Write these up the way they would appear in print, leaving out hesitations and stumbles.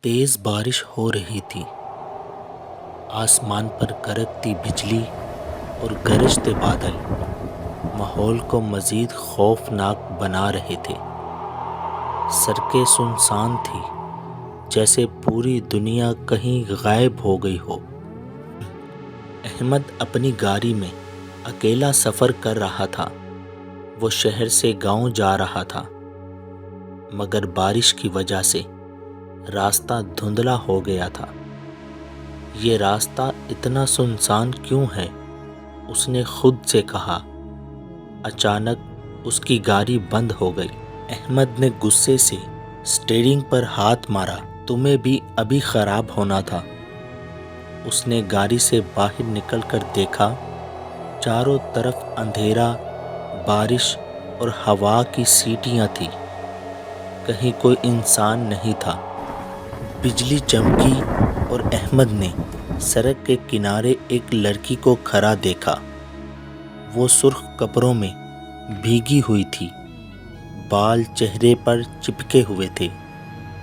تیز بارش ہو رہی تھی۔ آسمان پر کڑکتی بجلی اور گرجتے بادل ماحول کو مزید خوفناک بنا رہے تھے۔ سڑکیں سنسان تھی، جیسے پوری دنیا کہیں غائب ہو گئی ہو۔ احمد اپنی گاڑی میں اکیلا سفر کر رہا تھا۔ وہ شہر سے گاؤں جا رہا تھا، مگر بارش کی وجہ سے راستہ دھندلا ہو گیا تھا۔ یہ راستہ اتنا سنسان کیوں ہے؟ اس نے خود سے کہا۔ اچانک اس کی گاڑی بند ہو گئی۔ احمد نے غصے سے اسٹیئرنگ پر ہاتھ مارا۔ تمہیں بھی ابھی خراب ہونا تھا۔ اس نے گاڑی سے باہر نکل کر دیکھا، چاروں طرف اندھیرا، بارش اور ہوا کی سیٹیاں تھیں۔ کہیں کوئی انسان نہیں تھا۔ بجلی چمکی اور احمد نے سڑک کے کنارے ایک لڑکی کو کھڑا دیکھا۔ وہ سرخ کپڑوں میں بھیگی ہوئی تھی، بال چہرے پر چپکے ہوئے تھے۔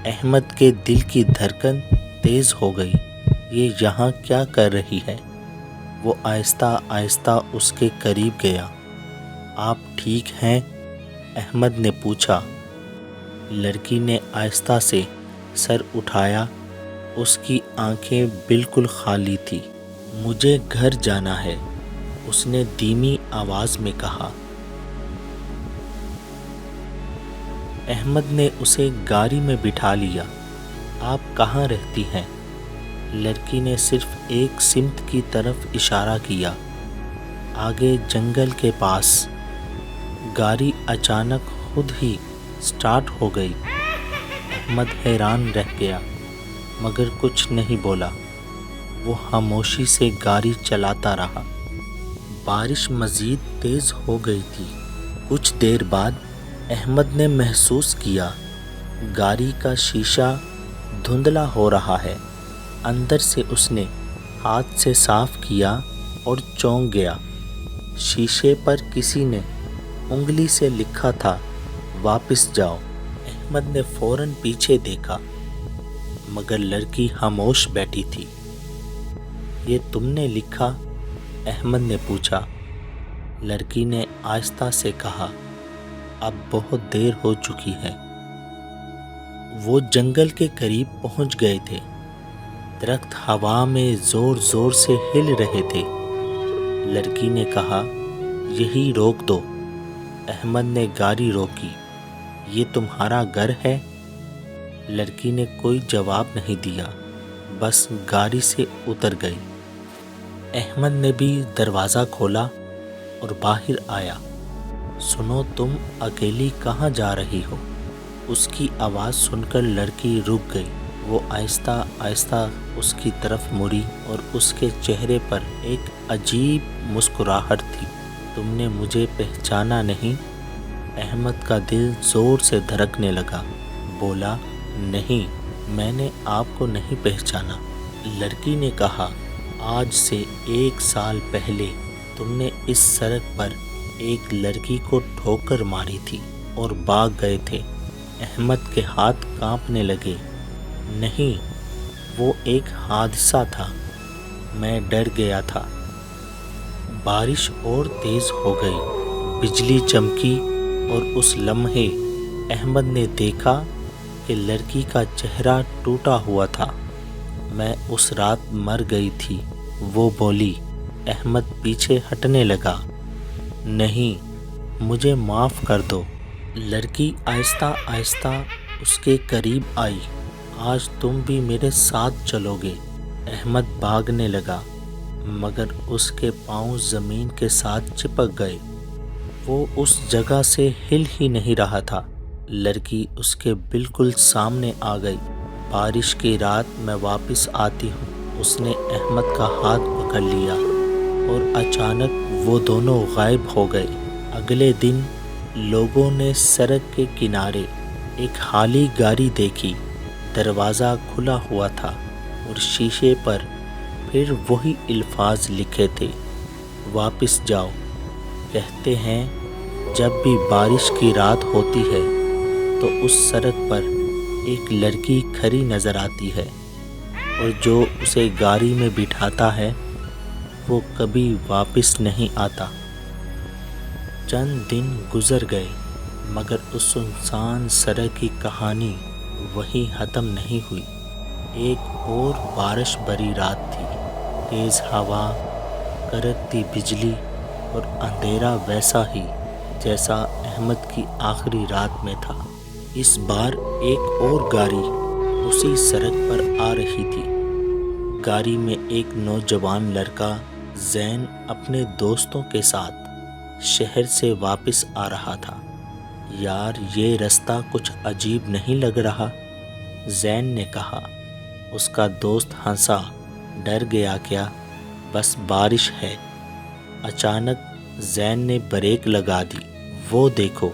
احمد کے دل کی دھڑکن تیز ہو گئی۔ یہ یہاں کیا کر رہی ہے؟ وہ آہستہ آہستہ اس کے قریب گیا۔ آپ ٹھیک ہیں؟ احمد نے پوچھا۔ لڑکی نے آہستہ سے سر اٹھایا۔ اس کی آنکھیں بالکل خالی تھیں۔ مجھے گھر جانا ہے، اس نے دھیمی آواز میں کہا۔ احمد نے اسے گاڑی میں بٹھا لیا۔ آپ کہاں رہتی ہیں؟ لڑکی نے صرف ایک سمت کی طرف اشارہ کیا، آگے جنگل کے پاس۔ گاڑی اچانک خود ہی سٹارٹ ہو گئی۔ احمد حیران رہ گیا، مگر کچھ نہیں بولا۔ وہ خاموشی سے گاڑی چلاتا رہا۔ بارش مزید تیز ہو گئی تھی۔ کچھ دیر بعد احمد نے محسوس کیا گاڑی کا شیشہ دھندلا ہو رہا ہے۔ اندر سے اس نے ہاتھ سے صاف کیا اور چونک گیا۔ شیشے پر کسی نے انگلی سے لکھا تھا، واپس جاؤ۔ احمد نے فوراً پیچھے دیکھا، مگر لڑکی خاموش بیٹھی تھی۔ یہ تم نے لکھا؟ احمد نے پوچھا۔ لڑکی نے آہستہ سے کہا، اب بہت دیر ہو چکی ہے۔ وہ جنگل کے قریب پہنچ گئے تھے۔ درخت ہوا میں زور زور سے ہل رہے تھے۔ لڑکی نے کہا، یہی روک دو۔ احمد نے گاڑی روکی۔ یہ تمہارا گھر ہے؟ لڑکی نے کوئی جواب نہیں دیا، بس گاڑی سے اتر گئی۔ احمد نے بھی دروازہ کھولا اور باہر آیا۔ سنو، تم اکیلی کہاں جا رہی ہو؟ اس کی آواز سن کر لڑکی رک گئی۔ وہ آہستہ آہستہ اس کی طرف مڑی اور اس کے چہرے پر ایک عجیب مسکراہٹ تھی۔ تم نے مجھے پہچانا نہیں؟ احمد کا دل زور سے دھڑکنے لگا۔ بولا، نہیں، میں نے آپ کو نہیں پہچانا۔ لڑکی نے کہا، آج سے 1 سال پہلے تم نے اس سڑک پر ایک لڑکی کو ٹھوکر ماری تھی اور بھاگ گئے تھے۔ احمد کے ہاتھ کانپنے لگے۔ نہیں، وہ ایک حادثہ تھا، میں ڈر گیا تھا۔ بارش اور تیز ہو گئی، بجلی چمکی اور اس لمحے احمد نے دیکھا کہ لڑکی کا چہرہ ٹوٹا ہوا تھا۔ میں اس رات مر گئی تھی، وہ بولی۔ احمد پیچھے ہٹنے لگا۔ نہیں، مجھے معاف کر دو۔ لڑکی آہستہ آہستہ اس کے قریب آئی۔ آج تم بھی میرے ساتھ چلو گے۔ احمد بھاگنے لگا، مگر اس کے پاؤں زمین کے ساتھ چپک گئے۔ وہ اس جگہ سے ہل ہی نہیں رہا تھا۔ لڑکی اس کے بالکل سامنے آ گئی۔ بارش کی رات میں واپس آتی ہوں۔ اس نے احمد کا ہاتھ پکڑ لیا اور اچانک وہ دونوں غائب ہو گئے۔ اگلے دن لوگوں نے سڑک کے کنارے ایک خالی گاڑی دیکھی۔ دروازہ کھلا ہوا تھا اور شیشے پر پھر وہی الفاظ لکھے تھے، واپس جاؤ۔ کہتے ہیں جب بھی بارش کی رات ہوتی ہے تو اس سڑک پر ایک لڑکی کھڑی نظر آتی ہے اور جو اسے گاڑی میں بٹھاتا ہے وہ کبھی واپس نہیں آتا۔ چند دن گزر گئے مگر اس سنسان سڑک کی کہانی وہیں ختم نہیں ہوئی۔ ایک اور بارش بھری رات تھی، تیز ہوا، کڑکتی بجلی اور اندھیرا ویسا ہی جیسا احمد کی آخری رات میں تھا۔ اس بار ایک اور گاڑی اسی سڑک پر آ رہی تھی۔ گاڑی میں ایک نوجوان لڑکا زین اپنے دوستوں کے ساتھ شہر سے واپس آ رہا تھا۔ یار یہ رستہ کچھ عجیب نہیں لگ رہا؟ زین نے کہا۔ اس کا دوست ہنسا۔ ڈر گیا کیا؟ بس بارش ہے۔ اچانک زین نے بریک لگا دی۔ وہ دیکھو،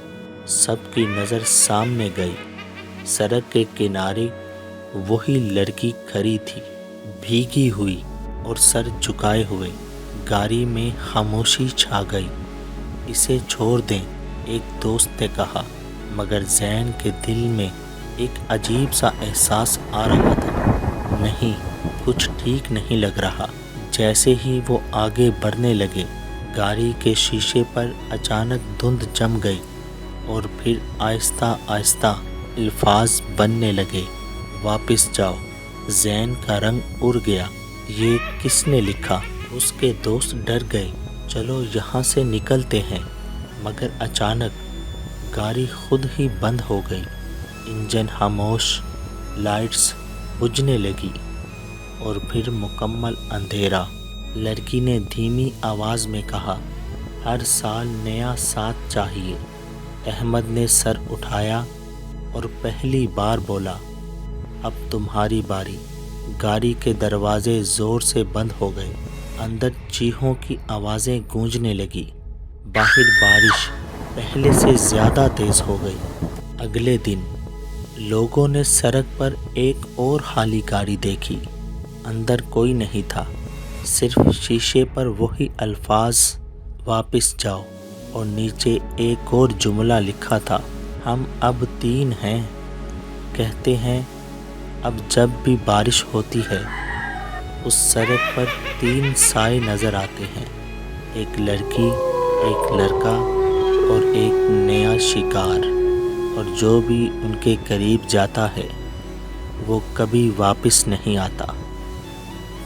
سب کی نظر سامنے گئی۔ سڑک کے کنارے وہی لڑکی کھڑی تھی، بھیگی ہوئی اور سر جھکائے ہوئے۔ گاڑی میں خاموشی چھا گئی۔ اسے چھوڑ دیں، ایک دوست نے کہا، مگر زین کے دل میں ایک عجیب سا احساس آ رہا تھا۔ نہیں، کچھ ٹھیک نہیں لگ رہا۔ جیسے ہی وہ آگے بڑھنے لگے، گاڑی کے شیشے پر اچانک دھند جم گئی اور پھر آہستہ آہستہ الفاظ بننے لگے، واپس جاؤ۔ زین کا رنگ اڑ گیا۔ یہ کس نے لکھا؟ اس کے دوست ڈر گئے۔ چلو یہاں سے نکلتے ہیں۔ مگر اچانک گاڑی خود ہی بند ہو گئی۔ انجن خاموش، لائٹس بجھنے لگی اور پھر مکمل اندھیرا۔ لڑکی نے دھیمی آواز میں کہا، ہر سال نیا ساتھ چاہیے۔ احمد نے سر اٹھایا اور پہلی بار بولا، اب تمہاری باری۔ گاڑی کے دروازے زور سے بند ہو گئے۔ اندر چیخوں کی آوازیں گونجنے لگی۔ باہر بارش پہلے سے زیادہ تیز ہو گئی۔ اگلے دن لوگوں نے سڑک پر ایک اور خالی گاڑی دیکھی۔ اندر کوئی نہیں تھا، صرف شیشے پر وہی الفاظ، واپس جاؤ، اور نیچے ایک اور جملہ لکھا تھا، ہم اب 3 ہیں۔ کہتے ہیں اب جب بھی بارش ہوتی ہے اس سڑک پر 3 سائے نظر آتے ہیں، ایک لڑکی، ایک لڑکا اور ایک نیا شکار، اور جو بھی ان کے قریب جاتا ہے وہ کبھی واپس نہیں آتا۔